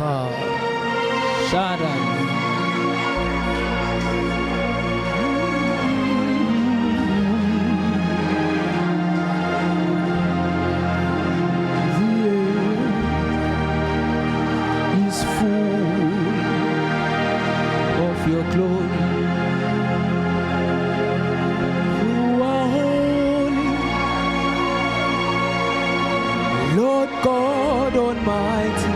God. Shaddai. Your glory, you are holy, Lord God Almighty.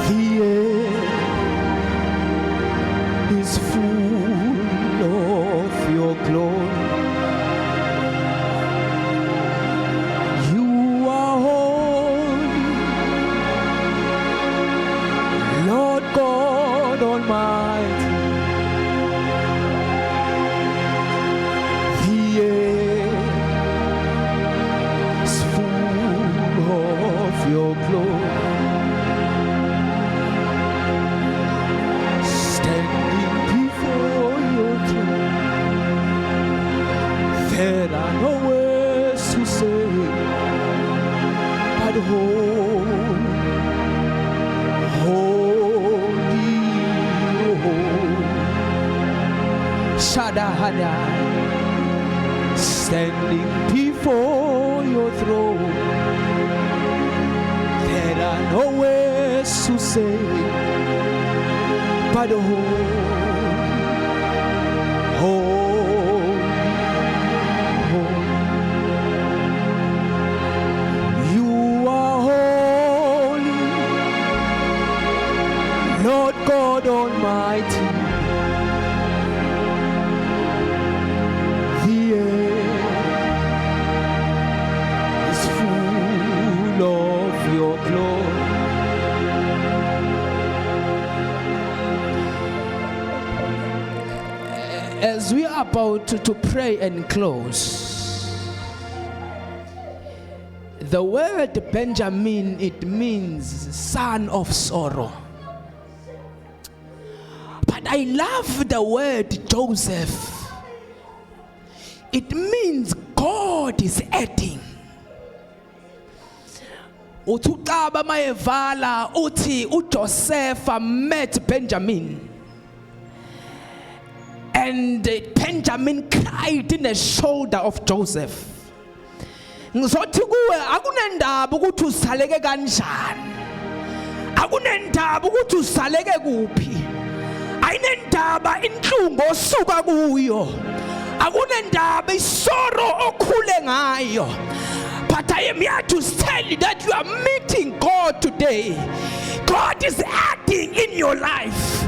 The air is full of your glory. You are holy, Lord God Almighty. The air is full of your glory. Standing before your throne, there are no words to say but Shadahada, standing before your throne, there are no words to say but you are holy, Lord God Almighty. As we are about to pray and close, the word Benjamin, it means son of sorrow. But I love the word Joseph. It means God is adding. Uthukaba mayevala uthi uJoseph met Benjamin. And Benjamin cried in the shoulder of Joseph. Ngizothi kuwe akunendaba ukuthi usaleke kanjani. Akunendaba ukuthi usaleke kuphi. Ayinendaba inhlungu osuka kuyo. Akunendaba isoro okhule ngayo. But I am here to tell you that you are meeting God today. God is acting in your life.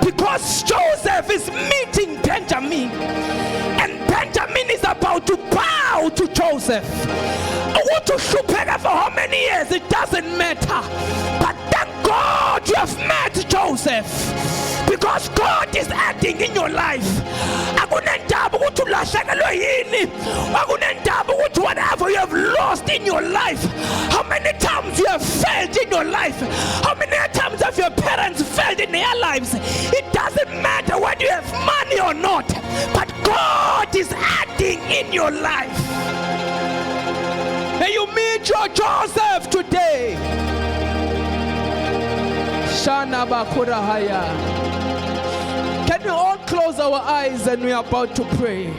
Because Joseph is meeting Benjamin, and Benjamin is about to bow to Joseph. I want to shupheka for how many years, it doesn't matter. But thank God you have met Joseph, because God is acting in your life. Akunendaba ukuthi ulahlekelwe yini. Akunendaba ukuthi whatever you have lost in your life, how many times you have failed in your life, how many times have your parents failed in their lives. It doesn't matter whether you have money or not, but God is acting in your life. May you meet your Joseph today. Shana Bakurahaya. Can we all close our eyes and we are about to pray?